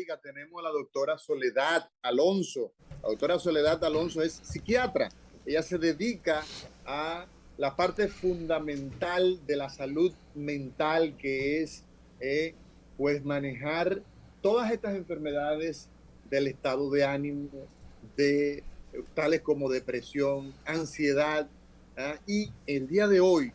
Médica tenemos a la doctora Soledad Alonso. La doctora Soledad Alonso es psiquiatra. Ella se dedica a la parte fundamental de la salud mental, que es pues manejar todas estas enfermedades del estado de ánimo, de tales como depresión, ansiedad. Y el día de hoy,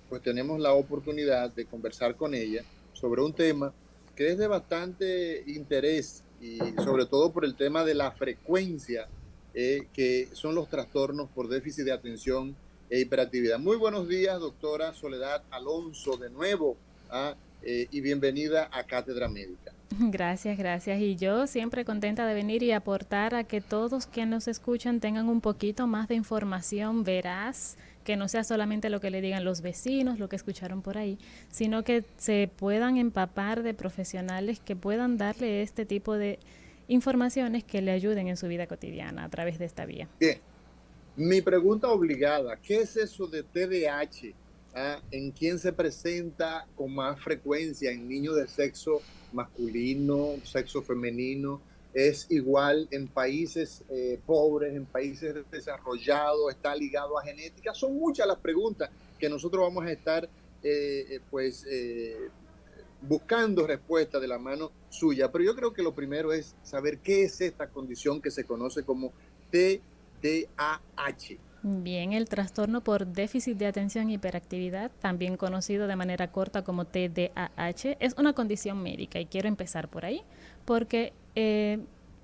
pues tenemos la oportunidad de conversar con ella sobre un tema que es de bastante interés y sobre todo por el tema de la frecuencia que son los trastornos por déficit de atención e hiperactividad. Muy buenos días, doctora Soledad Alonso, de nuevo, y bienvenida a Cátedra Médica. Gracias, gracias. Y yo siempre contenta de venir y aportar a que todos quienes nos escuchan tengan un poquito más de información veraz, que no sea solamente lo que le digan los vecinos, lo que escucharon por ahí, sino que se puedan empapar de profesionales que puedan darle este tipo de informaciones que le ayuden en su vida cotidiana a través de esta vía. Bien, mi pregunta obligada, ¿qué es eso de TDAH? ¿En quién se presenta con más frecuencia? ¿En niños de sexo masculino, sexo femenino? ¿Es igual en países pobres, en países desarrollados? ¿Está ligado a genética? Son muchas las preguntas que nosotros vamos a estar buscando respuesta de la mano suya. Pero yo creo que lo primero es saber qué es esta condición que se conoce como TDAH. Bien, el trastorno por déficit de atención e hiperactividad, también conocido de manera corta como TDAH, es una condición médica y quiero empezar por ahí porque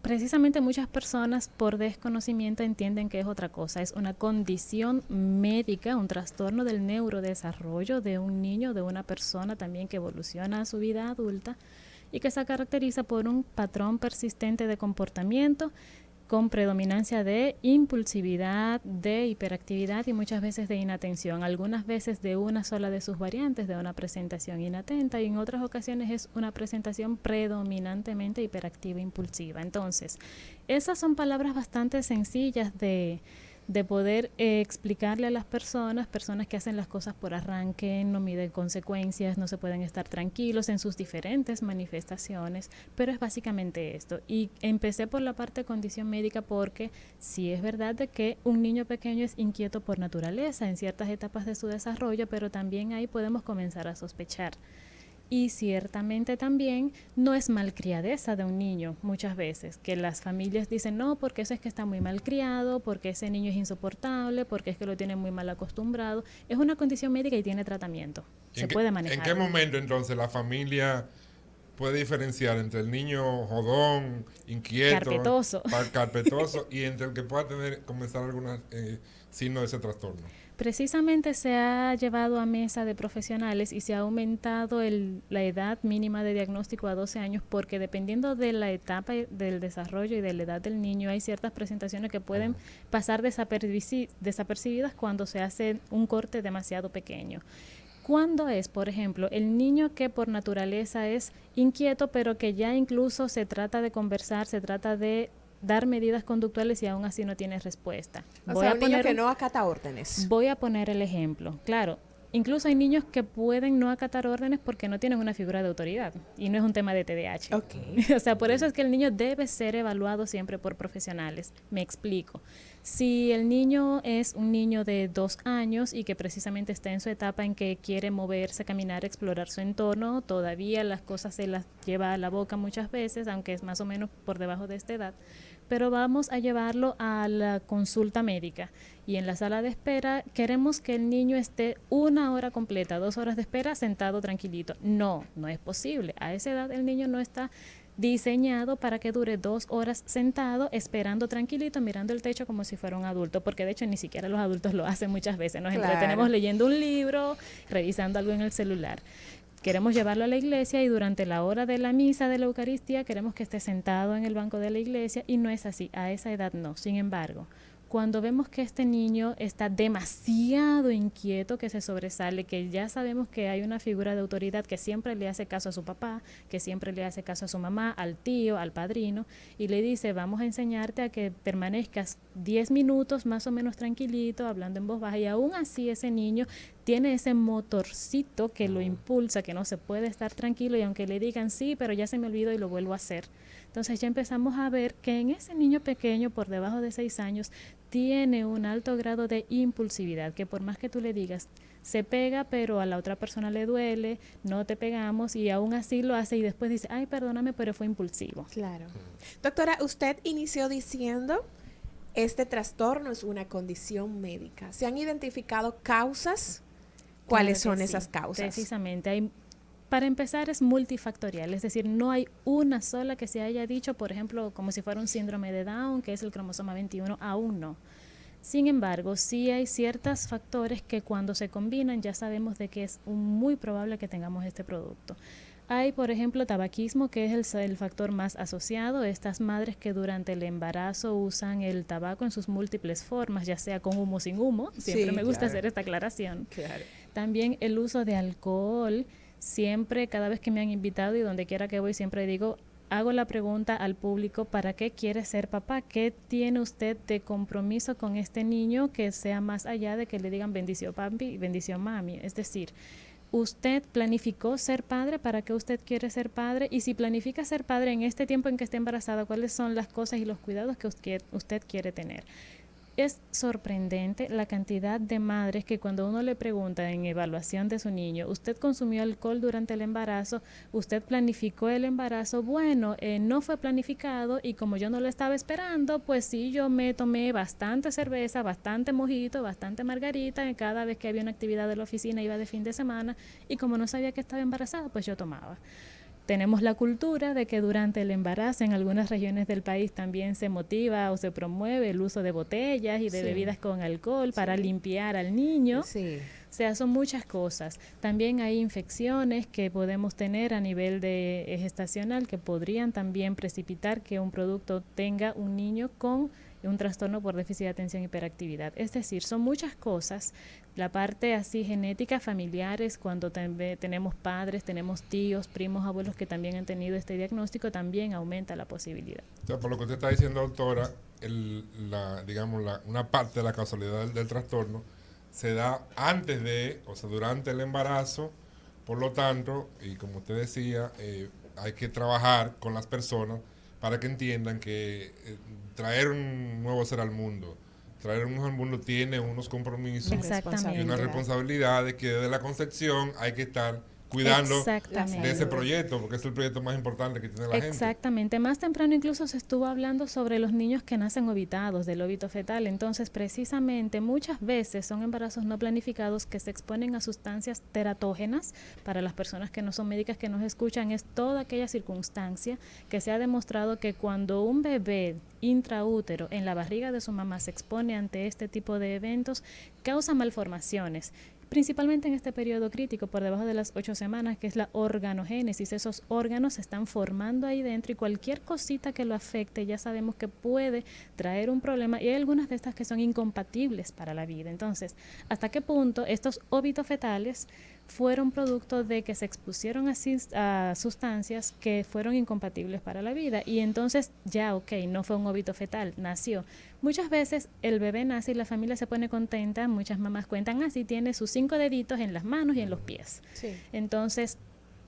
precisamente muchas personas por desconocimiento entienden que es otra cosa. Es una condición médica, un trastorno del neurodesarrollo de un niño, de una persona también que evoluciona a su vida adulta y que se caracteriza por un patrón persistente de comportamiento con predominancia de impulsividad, de hiperactividad y muchas veces de inatención, algunas veces de una sola de sus variantes, de una presentación inatenta, y en otras ocasiones es una presentación predominantemente hiperactiva e impulsiva. Entonces, esas son palabras bastante sencillas de poder explicarle a las personas que hacen las cosas por arranque, no miden consecuencias, no se pueden estar tranquilos en sus diferentes manifestaciones, pero es básicamente esto. Y empecé por la parte de condición médica porque sí es verdad de que un niño pequeño es inquieto por naturaleza en ciertas etapas de su desarrollo, pero también ahí podemos comenzar a sospechar. Y ciertamente también no es malcriadeza de un niño muchas veces, que las familias dicen no, porque eso es que está muy malcriado, porque ese niño es insoportable, porque es que lo tienen muy mal acostumbrado. Es una condición médica y tiene tratamiento, se puede En manejar. qué momento entonces la familia puede diferenciar entre el niño jodón, inquieto, Carpetoso. carpetoso y entre el que pueda comenzar algunos signos de ese trastorno? Precisamente se ha llevado a mesa de profesionales y se ha aumentado la edad mínima de diagnóstico a 12 años porque dependiendo de la etapa del desarrollo y de la edad del niño hay ciertas presentaciones que pueden pasar desapercibidas cuando se hace un corte demasiado pequeño. ¿Cuándo es, por ejemplo, el niño que por naturaleza es inquieto, pero que ya incluso se trata de conversar, se trata de dar medidas conductuales y aún así no tiene respuesta? O sea, un niño que no acata órdenes. Voy a poner el ejemplo. Claro, incluso hay niños que pueden no acatar órdenes porque no tienen una figura de autoridad y no es un tema de TDAH. Okay. O sea, por eso es que el niño debe ser evaluado siempre por profesionales. Me explico. Si el niño es un niño de 2 años y que precisamente está en su etapa en que quiere moverse, caminar, explorar su entorno, todavía las cosas se las lleva a la boca muchas veces, aunque es más o menos por debajo de esta edad, pero vamos a llevarlo a la consulta médica y en la sala de espera queremos que el niño esté 1 hora completa, 2 horas de espera sentado tranquilito. No, no es posible. A esa edad el niño no está diseñado para que dure 2 horas sentado, esperando tranquilito, mirando el techo como si fuera un adulto, porque de hecho ni siquiera los adultos lo hacen muchas veces. Nos entretenemos leyendo un libro, revisando algo en el celular. Queremos llevarlo a la iglesia y durante la hora de la misa de la Eucaristía queremos que esté sentado en el banco de la iglesia y no es así, a esa edad no. Sin embargo, cuando vemos que este niño está demasiado inquieto, que se sobresale, que ya sabemos que hay una figura de autoridad que siempre le hace caso a su papá, que siempre le hace caso a su mamá, al tío, al padrino, y le dice, vamos a enseñarte a que permanezcas 10 minutos más o menos tranquilito, hablando en voz baja, y aún así ese niño tiene ese motorcito que lo impulsa, que no se puede estar tranquilo y aunque le digan sí, pero ya se me olvidó y lo vuelvo a hacer. Entonces ya empezamos a ver que en ese niño pequeño por debajo de 6 años tiene un alto grado de impulsividad, que por más que tú le digas, se pega, pero a la otra persona le duele, no te pegamos y aún así lo hace y después dice, ay, perdóname, pero fue impulsivo. Claro. Doctora, usted inició diciendo, este trastorno es una condición médica. ¿Se han identificado causas? ¿Cuáles Claro son que esas sí, causas? precisamente, para empezar es multifactorial, es decir, no hay una sola que se haya dicho, por ejemplo, como si fuera un síndrome de Down, que es el cromosoma 21, aún no. Sin embargo, sí hay ciertos factores que cuando se combinan ya sabemos de que es muy probable que tengamos este producto. Hay, por ejemplo, tabaquismo, que es el factor más asociado. Estas madres que durante el embarazo usan el tabaco en sus múltiples formas, ya sea con humo o sin humo. Siempre me gusta hacer esta aclaración. Claro. También el uso de alcohol. Siempre, cada vez que me han invitado y donde quiera que voy, siempre digo, hago la pregunta al público, ¿para qué quiere ser papá? ¿Qué tiene usted de compromiso con este niño que sea más allá de que le digan bendición papi y bendición mami? Es decir, ¿usted planificó ser padre? ¿Para qué usted quiere ser padre? Y si planifica ser padre en este tiempo en que esté embarazada, ¿cuáles son las cosas y los cuidados que usted quiere tener? Es sorprendente la cantidad de madres que cuando uno le pregunta en evaluación de su niño, ¿usted consumió alcohol durante el embarazo? ¿Usted planificó el embarazo? Bueno, no fue planificado y como yo no lo estaba esperando, pues sí, yo me tomé bastante cerveza, bastante mojito, bastante margarita, cada vez que había una actividad de la oficina iba de fin de semana y como no sabía que estaba embarazada, pues yo tomaba. Tenemos la cultura de que durante el embarazo en algunas regiones del país también se motiva o se promueve el uso de botellas y de bebidas con alcohol para limpiar al niño. Sí. O sea, son muchas cosas. También hay infecciones que podemos tener a nivel de gestacional que podrían también precipitar que un producto tenga un niño con un trastorno por déficit de atención y hiperactividad. Es decir, son muchas cosas. La parte así genética, familiares, cuando tenemos padres, tenemos tíos, primos, abuelos que también han tenido este diagnóstico, también aumenta la posibilidad. O sea, por lo que usted está diciendo, doctora, una parte de la causalidad del trastorno se da antes de, o sea, durante el embarazo. Por lo tanto, y como usted decía, hay que trabajar con las personas para que entiendan que traer un nuevo ser al mundo, traer un nuevo al mundo tiene unos compromisos y unas responsabilidades que desde la concepción hay que estar cuidando de ese proyecto, porque es el proyecto más importante que tiene la gente. Exactamente. Más temprano incluso se estuvo hablando sobre los niños que nacen ovitados, del óbito fetal. Entonces, precisamente, muchas veces son embarazos no planificados que se exponen a sustancias teratógenas. Para las personas que no son médicas que nos escuchan, es toda aquella circunstancia que se ha demostrado que cuando un bebé intraútero en la barriga de su mamá se expone ante este tipo de eventos, causa malformaciones. Principalmente en este periodo crítico, por debajo de las 8 semanas, que es la organogénesis. Esos órganos se están formando ahí dentro y cualquier cosita que lo afecte ya sabemos que puede traer un problema y hay algunas de estas que son incompatibles para la vida. Entonces, ¿hasta qué punto estos óbitos fetales fueron producto de que se expusieron a sustancias que fueron incompatibles para la vida? Y entonces ya, no fue un óbito fetal, nació. Muchas veces el bebé nace y la familia se pone contenta, muchas mamás cuentan así, tiene sus 5 deditos en las manos y en los pies. Sí. Entonces,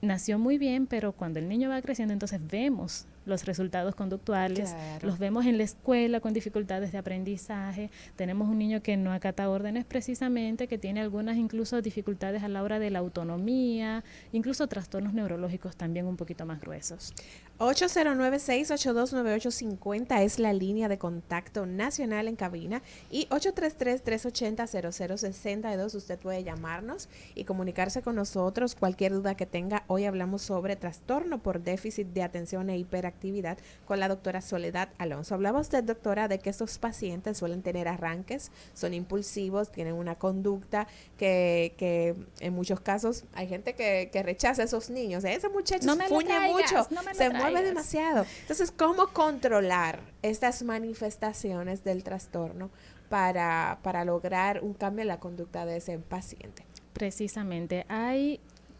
nació muy bien, pero cuando el niño va creciendo, entonces vemos los resultados conductuales, los vemos en la escuela con dificultades de aprendizaje, tenemos un niño que no acata órdenes precisamente, que tiene algunas incluso dificultades a la hora de la autonomía, incluso trastornos neurológicos también un poquito más gruesos. 809-682-9850 es la línea de contacto nacional en cabina y 833-380-0062 usted puede llamarnos y comunicarse con nosotros cualquier duda que tenga. Hoy hablamos sobre trastorno por déficit de atención e hiperactividad con la doctora Soledad Alonso. Hablaba usted, doctora, de que estos pacientes suelen tener arranques, son impulsivos, tienen una conducta que en muchos casos hay gente que rechaza a esos niños. Ese muchacho se fuñe mucho, se mueve demasiado. Entonces, ¿cómo controlar estas manifestaciones del trastorno para lograr un cambio en la conducta de ese paciente? Precisamente,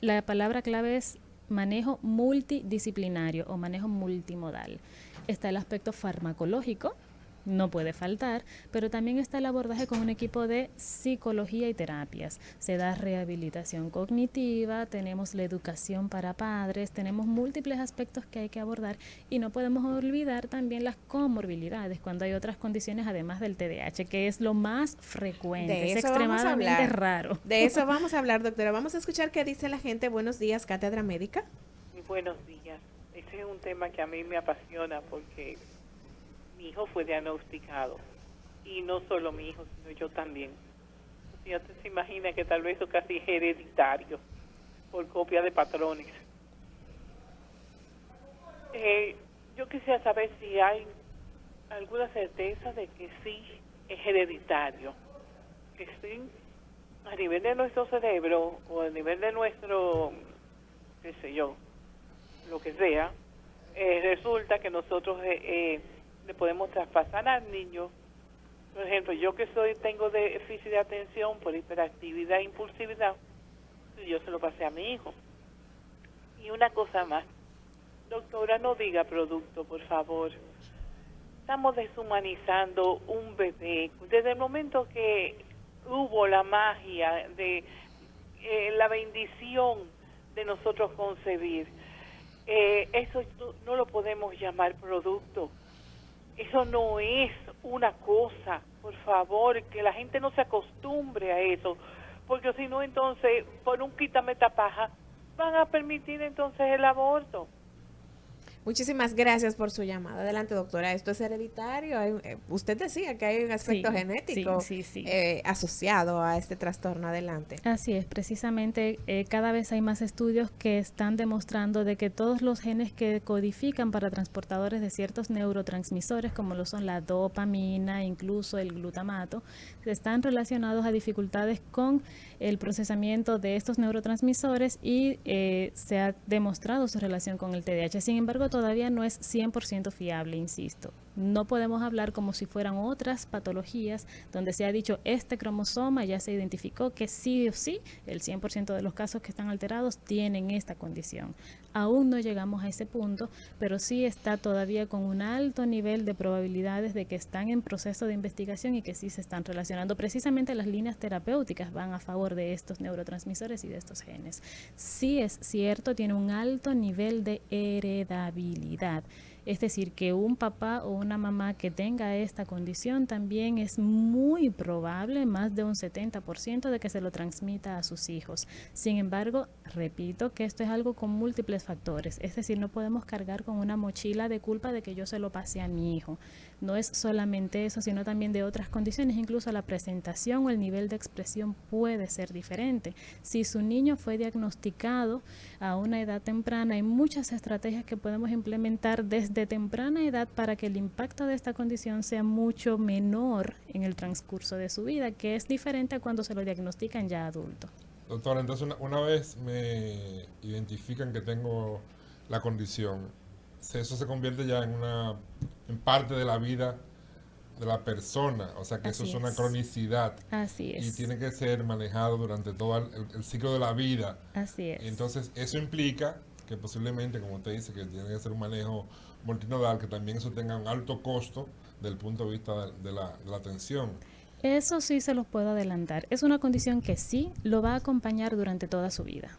la palabra clave es manejo multidisciplinario o manejo multimodal. Está el aspecto farmacológico, no puede faltar, pero también está el abordaje con un equipo de psicología y terapias. Se da rehabilitación cognitiva, tenemos la educación para padres, tenemos múltiples aspectos que hay que abordar y no podemos olvidar también las comorbilidades cuando hay otras condiciones además del TDAH, que es lo más frecuente, es extremadamente raro. De eso vamos a hablar, doctora. Vamos a escuchar qué dice la gente. Buenos días, Cátedra Médica. Muy buenos días. Este es un tema que a mí me apasiona porque mi hijo fue diagnosticado, y no solo mi hijo, sino yo también. Ya usted se imagina que tal vez eso casi es hereditario, por copia de patrones. Yo quisiera saber si hay alguna certeza de que sí es hereditario, que sí, a nivel de nuestro cerebro o a nivel de nuestro, qué sé yo, lo que sea, resulta que nosotros le podemos traspasar al niño. Por ejemplo, yo que tengo déficit de atención por hiperactividad e impulsividad, yo se lo pasé a mi hijo. Y una cosa más, doctora, no diga producto, por favor. Estamos deshumanizando un bebé. Desde el momento que hubo la magia de la bendición de nosotros concebir, eso no lo podemos llamar producto. Eso no es una cosa, por favor, que la gente no se acostumbre a eso, porque si no, entonces, por un quítame tapaja, van a permitir entonces el aborto. Muchísimas gracias por su llamada. Adelante, doctora. ¿Esto es hereditario? Usted decía que hay un aspecto genético asociado a este trastorno. Adelante. Así es, precisamente cada vez hay más estudios que están demostrando de que todos los genes que codifican para transportadores de ciertos neurotransmisores, como lo son la dopamina, incluso el glutamato, están relacionados a dificultades con el procesamiento de estos neurotransmisores y se ha demostrado su relación con el TDAH. Sin embargo, todavía no es 100% fiable, insisto. No podemos hablar como si fueran otras patologías donde se ha dicho este cromosoma ya se identificó que sí o sí, el 100% de los casos que están alterados tienen esta condición. Aún no llegamos a ese punto, pero sí está todavía con un alto nivel de probabilidades de que están en proceso de investigación y que sí se están relacionando. Precisamente las líneas terapéuticas van a favor de estos neurotransmisores y de estos genes. Sí es cierto, tiene un alto nivel de heredabilidad. Es decir, que un papá o una mamá que tenga esta condición también es muy probable, más de un 70%, de que se lo transmita a sus hijos. Sin embargo, repito que esto es algo con múltiples factores. Es decir, no podemos cargar con una mochila de culpa de que yo se lo pasé a mi hijo. No es solamente eso, sino también de otras condiciones. Incluso la presentación o el nivel de expresión puede ser diferente. Si su niño fue diagnosticado a una edad temprana, hay muchas estrategias que podemos implementar desde temprana edad para que el impacto de esta condición sea mucho menor en el transcurso de su vida, que es diferente a cuando se lo diagnostican ya adulto. Doctora, entonces una vez me identifican que tengo la condición, eso se convierte ya en parte de la vida de la persona, o sea que Así eso es una es. cronicidad. Así es. Y tiene que ser manejado durante todo el ciclo de la vida. Así es. Entonces eso implica que posiblemente, como usted dice, que tiene que ser un manejo multinodal, que también eso tenga un alto costo del punto de vista de la atención. Eso sí se los puedo adelantar. Es una condición que sí lo va a acompañar durante toda su vida.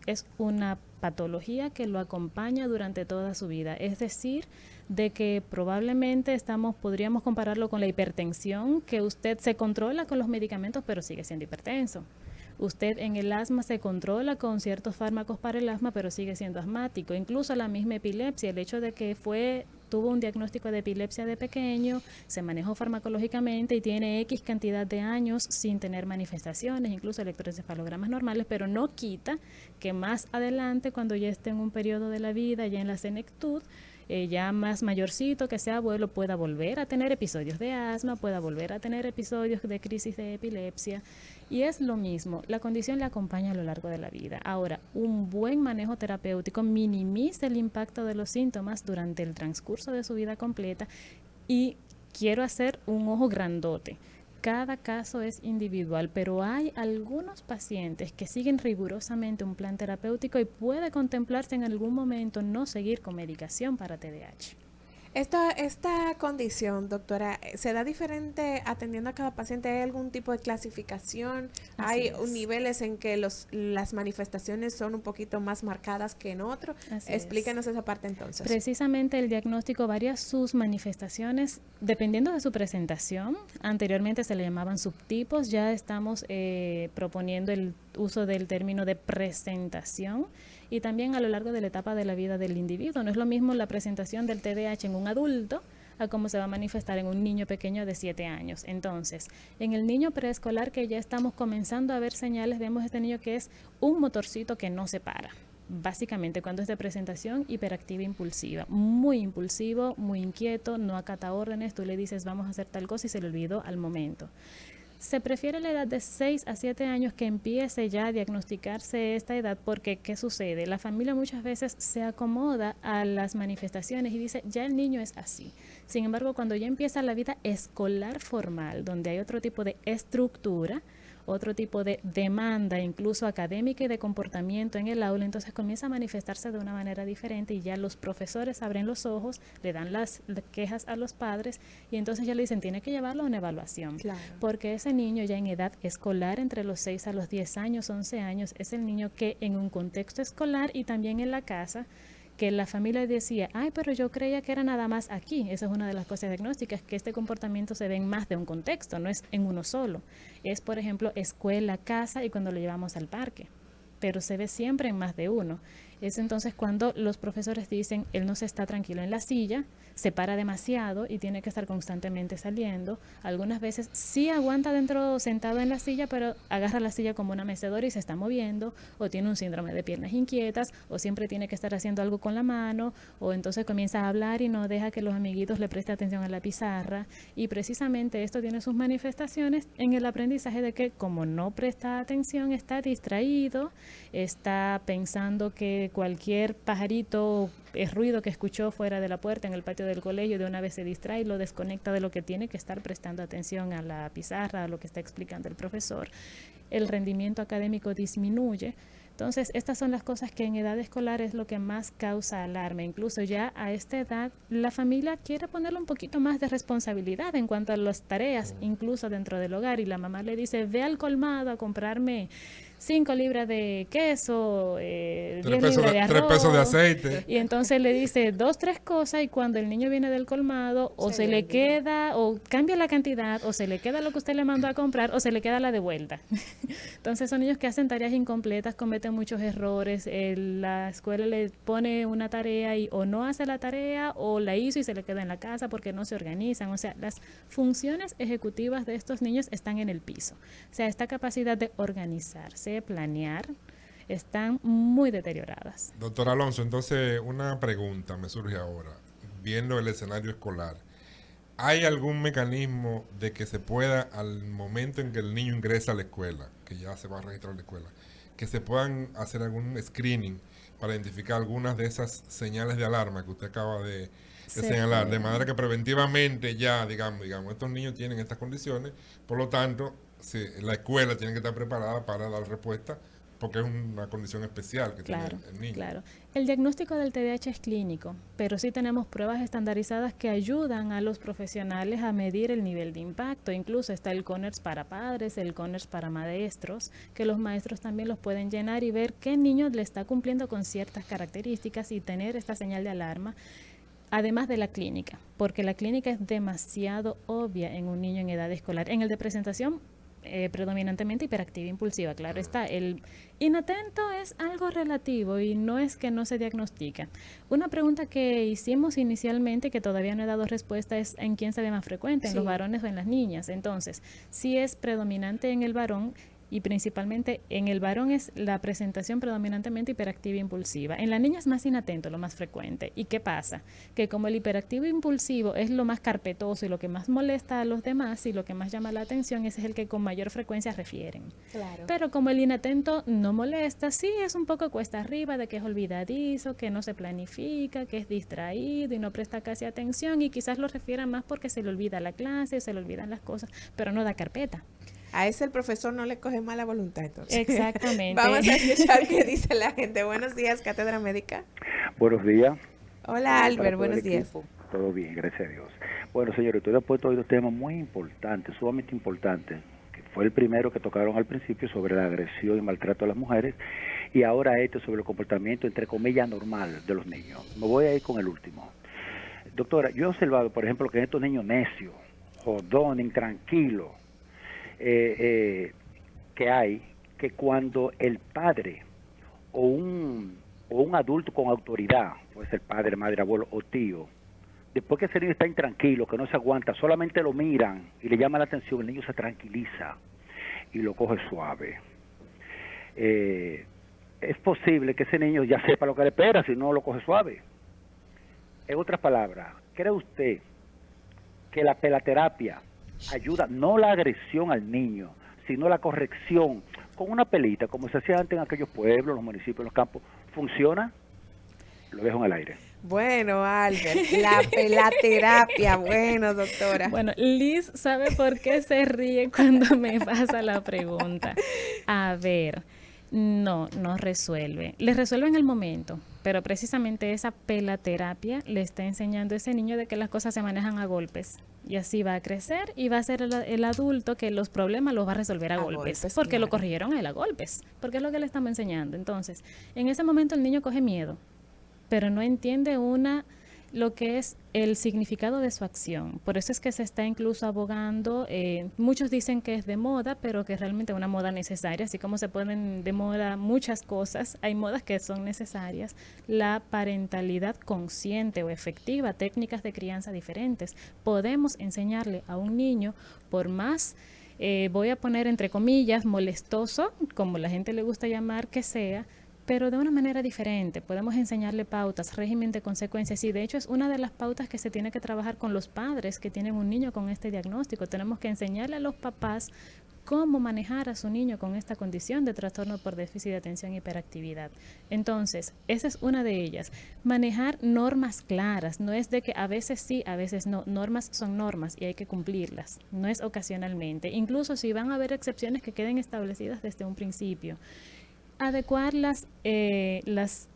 Es una patología que lo acompaña durante toda su vida. Es decir, de que probablemente podríamos compararlo con la hipertensión, que usted se controla con los medicamentos, pero sigue siendo hipertenso. Usted en el asma se controla con ciertos fármacos para el asma, pero sigue siendo asmático. Incluso la misma epilepsia, el hecho de que tuvo un diagnóstico de epilepsia de pequeño, se manejó farmacológicamente y tiene X cantidad de años sin tener manifestaciones, incluso electroencefalogramas normales, pero no quita que más adelante, cuando ya esté en un periodo de la vida, ya en la senectud, ya más mayorcito, que sea abuelo, pueda volver a tener episodios de asma, pueda volver a tener episodios de crisis de epilepsia. Y es lo mismo, la condición le acompaña a lo largo de la vida. Ahora, un buen manejo terapéutico minimiza el impacto de los síntomas durante el transcurso de su vida completa. Y quiero hacer un ojo grandote. Cada caso es individual, pero hay algunos pacientes que siguen rigurosamente un plan terapéutico y puede contemplarse en algún momento no seguir con medicación para TDAH. Esta condición, doctora, ¿se da diferente atendiendo a cada paciente? ¿Hay algún tipo de clasificación? ¿Hay niveles en que las manifestaciones son un poquito más marcadas que en otro? Explíquenos esa parte entonces. Precisamente el diagnóstico varía sus manifestaciones dependiendo de su presentación. Anteriormente se le llamaban subtipos, ya estamos proponiendo el uso del término de presentación, y también a lo largo de la etapa de la vida del individuo. No es lo mismo la presentación del TDAH en un adulto a cómo se va a manifestar en un niño pequeño de 7 años. Entonces, en el niño preescolar, que ya estamos comenzando a ver señales, vemos este niño que es un motorcito que no se para. Básicamente, cuando es de presentación hiperactiva impulsiva, muy impulsivo, muy inquieto, no acata órdenes, tú le dices vamos a hacer tal cosa y se le olvidó al momento. Se prefiere la edad de 6 a 7 años que empiece ya a diagnosticarse esta edad, porque ¿qué sucede? La familia muchas veces se acomoda a las manifestaciones y dice, ya el niño es así. Sin embargo, cuando ya empieza la vida escolar formal, donde hay otro tipo de estructura, otro tipo de demanda, incluso académica y de comportamiento en el aula, entonces comienza a manifestarse de una manera diferente y ya los profesores abren los ojos, le dan las quejas a los padres y entonces ya le dicen, tiene que llevarlo a una evaluación. Claro. Porque ese niño ya en edad escolar, entre los 6 a los 10 años, 11 años, es el niño que en un contexto escolar y también en la casa, que la familia decía, ay, pero yo creía que era nada más aquí. Esa es una de las cosas diagnósticas, que este comportamiento se ve en más de un contexto, no es en uno solo. Es, por ejemplo, escuela, casa y cuando lo llevamos al parque, pero se ve siempre en más de uno. Es entonces cuando los profesores dicen, él no se está tranquilo en la silla, se para demasiado y tiene que estar constantemente saliendo. Algunas veces sí aguanta dentro sentado en la silla, pero agarra la silla como una mecedora y se está moviendo, o tiene un síndrome de piernas inquietas, o siempre tiene que estar haciendo algo con la mano, o entonces comienza a hablar y no deja que los amiguitos le presten atención a la pizarra. Y precisamente esto tiene sus manifestaciones en el aprendizaje de que como no presta atención, está distraído, está pensando que cualquier pajarito es ruido que escuchó fuera de la puerta en el patio del colegio, de una vez se distrae y lo desconecta de lo que tiene que estar prestando atención a la pizarra, a lo que está explicando el profesor. El rendimiento académico disminuye. Entonces, estas son las cosas que en edad escolar es lo que más causa alarma. Incluso ya a esta edad, la familia quiere ponerle un poquito más de responsabilidad en cuanto a las tareas, incluso dentro del hogar, y la mamá le dice, ve al colmado a comprarme 5 libras de queso, 10 libras de arroz, 3 pesos de aceite. Y entonces le dice 2, 3 cosas y cuando el niño viene del colmado o se le queda, o cambia la cantidad, o se le queda lo que usted le mandó a comprar, o se le queda la de vuelta. Entonces son niños que hacen tareas incompletas, cometen muchos errores, la escuela le pone una tarea y o no hace la tarea o la hizo y se le queda en la casa porque no se organizan. O sea, las funciones ejecutivas de estos niños están en el piso. O sea, esta capacidad de organizarse, planear, están muy deterioradas. Doctor Alonso, entonces una pregunta me surge ahora, viendo el escenario escolar. ¿Hay algún mecanismo de que se pueda, al momento en que el niño ingresa a la escuela, que ya se va a registrar en la escuela, que se puedan hacer algún screening para identificar algunas de esas señales de alarma que usted acaba de señalar, de manera que preventivamente ya, digamos, estos niños tienen estas condiciones, por lo tanto, la escuela tiene que estar preparada para dar respuesta, porque es una condición especial que tiene el niño. Claro. El diagnóstico del TDAH es clínico, pero sí tenemos pruebas estandarizadas que ayudan a los profesionales a medir el nivel de impacto. Incluso está el CONERS para padres, el CONERS para maestros, que los maestros también los pueden llenar y ver qué niño le está cumpliendo con ciertas características y tener esta señal de alarma. Además de la clínica, porque la clínica es demasiado obvia en un niño en edad escolar. En el de presentación, predominantemente hiperactiva impulsiva, claro está. El inatento es algo relativo y no es que no se diagnostica. Una pregunta que hicimos inicialmente, que todavía no he dado respuesta, es en quién se ve más frecuente, en los varones o en las niñas. Entonces, si es predominante en el varón, y principalmente en el varón es la presentación predominantemente hiperactiva e impulsiva. En la niña es más inatento, lo más frecuente. ¿Y qué pasa? Que como el hiperactivo e impulsivo es lo más carpetoso y lo que más molesta a los demás y lo que más llama la atención, ese es el que con mayor frecuencia refieren. Claro. Pero como el inatento no molesta, sí es un poco cuesta arriba, de que es olvidadizo, que no se planifica, que es distraído y no presta casi atención, y quizás lo refieran más porque se le olvida la clase, se le olvidan las cosas, pero no da carpeta. A ese el profesor no le coge mala voluntad, entonces. Exactamente. Vamos a escuchar qué dice la gente. Buenos días, Cátedra Médica. Buenos días. Hola, Albert, buenos días. Todo bien, gracias a Dios. Bueno, señores, usted ha puesto hoy dos temas muy importantes, sumamente importantes, que fue el primero que tocaron al principio sobre la agresión y maltrato a las mujeres, y ahora este sobre el comportamiento, entre comillas, normal de los niños. Me voy a ir con el último. Doctora, yo he observado, por ejemplo, que estos niños necios, jodón, intranquilos, que hay, que cuando el padre o un adulto con autoridad, puede ser padre, madre, abuelo o tío, después que ese niño está intranquilo, que no se aguanta, solamente lo miran y le llama la atención, el niño se tranquiliza y lo coge suave. Es posible que ese niño ya sepa lo que le espera si no lo coge suave. En otras palabras, ¿cree usted que la pelaterapia ayuda, no la agresión al niño, sino la corrección, con una pelita, como se hacía antes en aquellos pueblos, los municipios, los campos? ¿Funciona? Lo dejo en el aire. Bueno, Albert, la pelaterapia. Bueno, doctora. Bueno, Liz sabe por qué se ríe cuando me pasa la pregunta. A ver, no resuelve. Le resuelve en el momento, pero precisamente esa pelaterapia le está enseñando a ese niño de que las cosas se manejan a golpes. Y así va a crecer y va a ser el adulto que los problemas los va a resolver a golpes. Porque claro, lo corrigieron a él a golpes. Porque es lo que le estamos enseñando. Entonces, en ese momento el niño coge miedo, pero no entiende lo que es el significado de su acción. Por eso es que se está incluso abogando, muchos dicen que es de moda, pero que realmente es una moda necesaria, así como se ponen de moda muchas cosas, hay modas que son necesarias, la parentalidad consciente o efectiva, técnicas de crianza diferentes. Podemos enseñarle a un niño, por más, voy a poner entre comillas, molestoso, como la gente le gusta llamar que sea, pero de una manera diferente. Podemos enseñarle pautas, régimen de consecuencias, y de hecho es una de las pautas que se tiene que trabajar con los padres que tienen un niño con este diagnóstico. Tenemos que enseñarle a los papás cómo manejar a su niño con esta condición de trastorno por déficit de atención y hiperactividad. Entonces, esa es una de ellas. Manejar normas claras, no es de que a veces sí, a veces no. Normas son normas y hay que cumplirlas, no es ocasionalmente. Incluso si van a haber excepciones que queden establecidas desde un principio. Adecuar las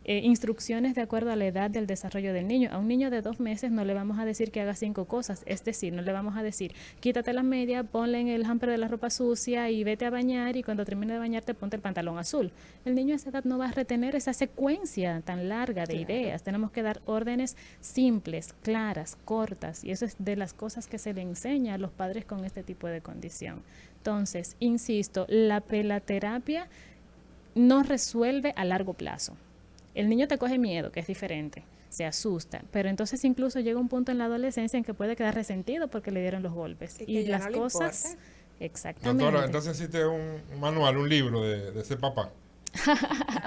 instrucciones de acuerdo a la edad del desarrollo del niño. A un niño de 2 meses no le vamos a decir que haga 5 cosas, es decir, no le vamos a decir, quítate las medias, ponle en el hamper de la ropa sucia y vete a bañar, y cuando termine de bañarte ponte el pantalón azul. El niño a esa edad no va a retener esa secuencia tan larga de ideas. Tenemos que dar órdenes simples, claras, cortas, y eso es de las cosas que se le enseña a los padres con este tipo de condición. Entonces, insisto, la pelaterapia no resuelve a largo plazo. El niño te coge miedo, que es diferente, se asusta, pero entonces incluso llega un punto en la adolescencia en que puede quedar resentido porque le dieron los golpes. Y las no cosas... Exactamente. Doctora, entonces existe un manual, un libro de ese papá.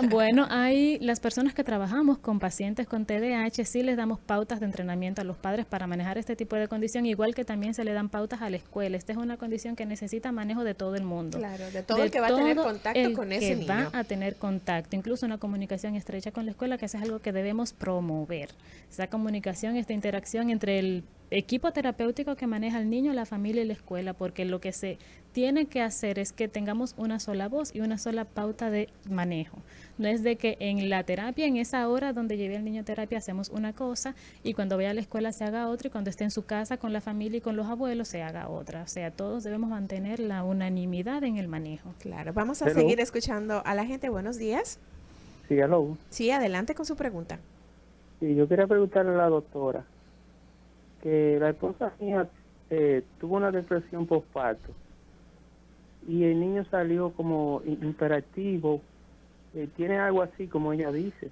Bueno, hay las personas que trabajamos con pacientes con TDAH, sí les damos pautas de entrenamiento a los padres para manejar este tipo de condición, igual que también se le dan pautas a la escuela. Esta es una condición que necesita manejo de todo el mundo. Claro, de todo el que va a tener contacto con ese niño. Va a tener contacto, incluso una comunicación estrecha con la escuela, que eso es algo que debemos promover. Esa comunicación, esta interacción entre el equipo terapéutico que maneja al niño, la familia y la escuela, porque lo que se tiene que hacer es que tengamos una sola voz y una sola pauta de manejo. No es de que en la terapia, en esa hora donde lleve al niño a terapia, hacemos una cosa y cuando vaya a la escuela se haga otra, y cuando esté en su casa con la familia y con los abuelos se haga otra. O sea, todos debemos mantener la unanimidad en el manejo. Claro, vamos a seguir escuchando a la gente. Buenos días. Sí, hello. Sí, adelante con su pregunta. Sí, yo quería preguntarle a la doctora que la esposa mía tuvo una depresión postparto y el niño salió como hiperactivo, tiene algo así como ella dice,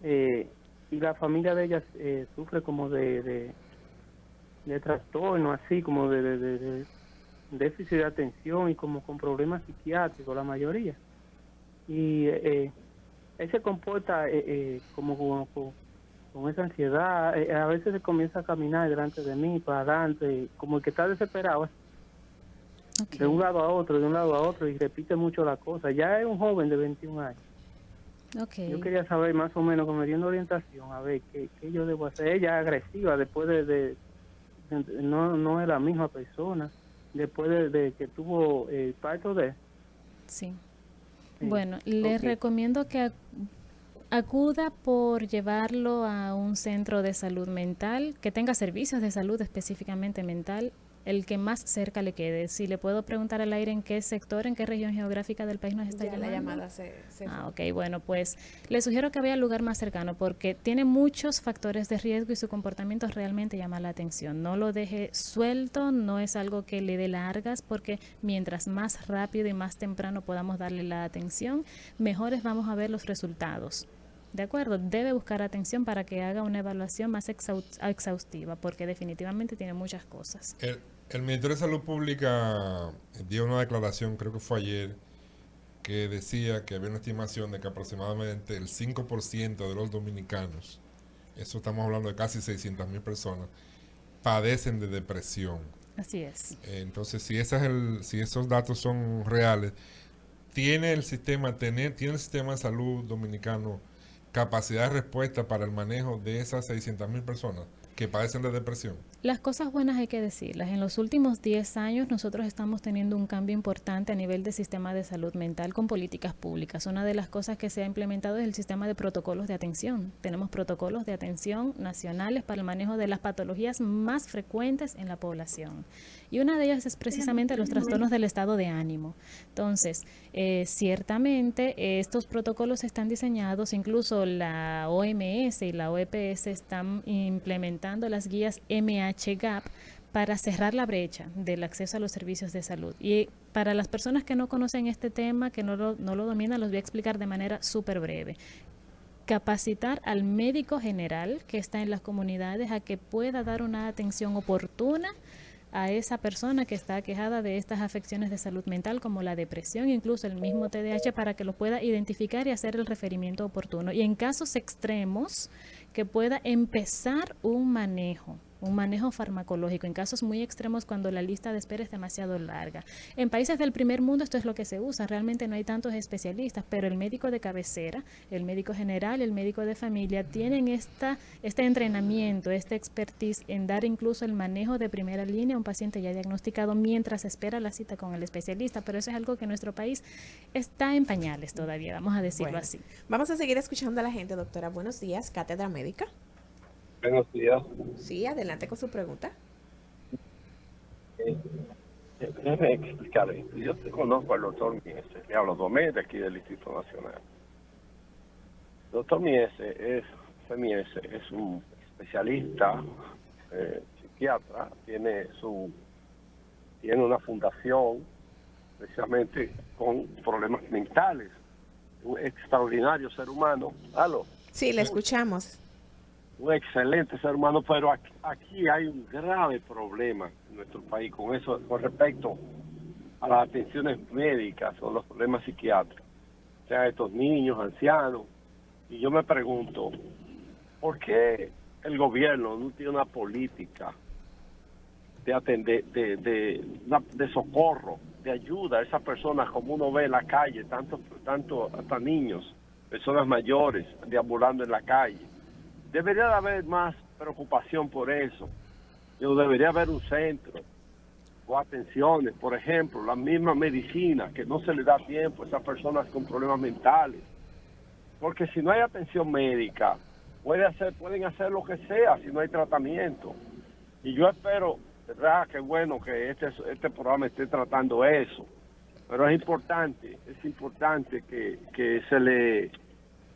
y la familia de ella sufre como de trastorno, así como de déficit de atención y como con problemas psiquiátricos la mayoría, y él se comporta como con esa ansiedad, a veces se comienza a caminar delante de mí, para adelante, como el que está desesperado, Okay. de un lado a otro, y repite mucho la cosa. Ya es un joven de 21 años. Okay. Yo quería saber más o menos, que me dio una orientación, a ver qué yo debo hacer. Ella es agresiva, después no es la misma persona, después de que tuvo el parto de... Sí. Bueno, les recomiendo que Acuda por llevarlo a un centro de salud mental que tenga servicios de salud específicamente mental, el que más cerca le quede. Si le puedo preguntar al aire en qué sector, en qué región geográfica del país nos está llamando. La llamada se ok, bueno, pues le sugiero que vaya al lugar más cercano porque tiene muchos factores de riesgo y su comportamiento realmente llama la atención. No lo deje suelto, no es algo que le dé largas, porque mientras más rápido y más temprano podamos darle la atención, mejores vamos a ver los resultados. ¿De acuerdo? Debe buscar atención para que haga una evaluación más exhaustiva, porque definitivamente tiene muchas cosas. El Ministerio de Salud Pública dio una declaración, creo que fue ayer, que decía que había una estimación de que aproximadamente el 5% de los dominicanos, eso estamos hablando de casi 600,000 personas, padecen de depresión. Así es. Entonces, si esos datos son reales, ¿tiene el sistema de salud dominicano capacidad de respuesta para el manejo de esas 600,000 personas que padecen de depresión? Las cosas buenas hay que decirlas. En los últimos 10 años nosotros estamos teniendo un cambio importante a nivel del sistema de salud mental con políticas públicas. Una de las cosas que se ha implementado es el sistema de protocolos de atención. Tenemos protocolos de atención nacionales para el manejo de las patologías más frecuentes en la población. Y una de ellas es precisamente los trastornos del estado de ánimo. Entonces, ciertamente estos protocolos están diseñados, incluso la OMS y la OEPS están implementando las guías MHGAP para cerrar la brecha del acceso a los servicios de salud. Y para las personas que no conocen este tema, que no lo dominan, los voy a explicar de manera súper breve. Capacitar al médico general que está en las comunidades a que pueda dar una atención oportuna a esa persona que está aquejada de estas afecciones de salud mental como la depresión, incluso el mismo TDAH, para que lo pueda identificar y hacer el referimiento oportuno. Y en casos extremos, que pueda empezar un manejo farmacológico, en casos muy extremos cuando la lista de espera es demasiado larga. En países del primer mundo esto es lo que se usa, realmente no hay tantos especialistas, pero el médico de cabecera, el médico general, el médico de familia tienen este entrenamiento, esta expertise en dar incluso el manejo de primera línea a un paciente ya diagnosticado mientras espera la cita con el especialista, pero eso es algo que en nuestro país está en pañales todavía, vamos a decirlo así. Vamos a seguir escuchando a la gente, doctora. Buenos días, Cátedra Médica. Buenos días. Sí, adelante con su pregunta. Déjeme explicarle. Yo conozco al doctor Miese, le hablo Domé de aquí del Instituto Nacional. El doctor Miese es un especialista, psiquiatra, tiene una fundación precisamente con problemas mentales. Un extraordinario ser humano. ¿Aló? Sí, le escuchamos. Un excelente ser humano, pero aquí hay un grave problema en nuestro país con eso, con respecto a las atenciones médicas o los problemas psiquiátricos, o sea, estos niños, ancianos. Y yo me pregunto, ¿por qué el gobierno no tiene una política de socorro, de ayuda a esas personas, como uno ve en la calle, tanto hasta niños, personas mayores deambulando en la calle? Debería de haber más preocupación por eso. Debería haber un centro o atenciones, por ejemplo, la misma medicina, que no se le da tiempo a esas personas con problemas mentales. Porque si no hay atención médica, pueden hacer lo que sea si no hay tratamiento. Y yo espero, ¿verdad? Que bueno que este programa esté tratando eso. Pero es importante que se le,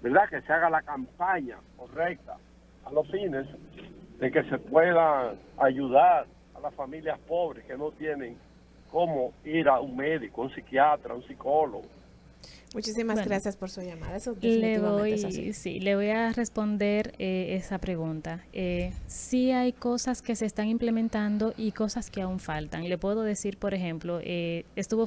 ¿verdad? Que se haga la campaña correcta a los fines de que se pueda ayudar a las familias pobres que no tienen cómo ir a un médico, un psiquiatra, un psicólogo. Muchísimas gracias por su llamada. Eso le voy a responder esa pregunta. Sí hay cosas que se están implementando y cosas que aún faltan. Le puedo decir, por ejemplo, está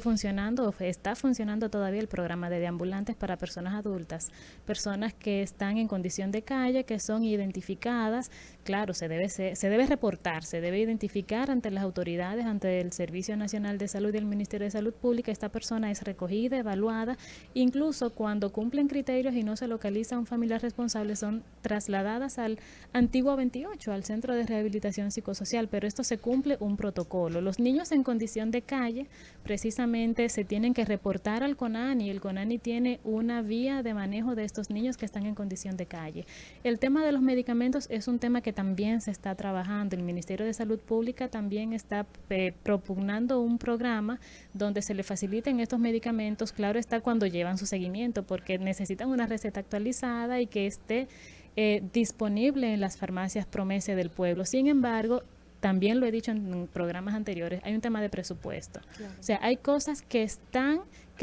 funcionando todavía el programa de deambulantes para personas adultas, personas que están en condición de calle, que son identificadas. Claro, se debe reportar, se debe identificar ante las autoridades, ante el Servicio Nacional de Salud y el Ministerio de Salud Pública. Esta persona es recogida, evaluada Incluso cuando cumplen criterios y no se localiza un familiar responsable, son trasladadas al antiguo 28, al Centro de Rehabilitación Psicosocial, pero esto se cumple un protocolo. Los niños en condición de calle precisamente se tienen que reportar al CONANI. El CONANI tiene una vía de manejo de estos niños que están en condición de calle. El tema de los medicamentos es un tema que también se está trabajando. El Ministerio de Salud Pública también está propugnando un programa donde se le faciliten estos medicamentos, claro está, cuando llevan su seguimiento, porque necesitan una receta actualizada y que esté disponible en las farmacias Promese del pueblo. Sin embargo, también lo he dicho en programas anteriores, hay un tema de presupuesto. Claro. O sea, hay cosas que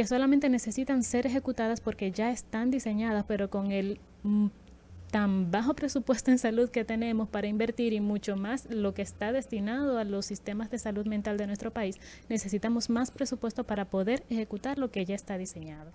solamente necesitan ser ejecutadas porque ya están diseñadas, pero con el tan bajo presupuesto en salud que tenemos para invertir y mucho más lo que está destinado a los sistemas de salud mental de nuestro país, necesitamos más presupuesto para poder ejecutar lo que ya está diseñado.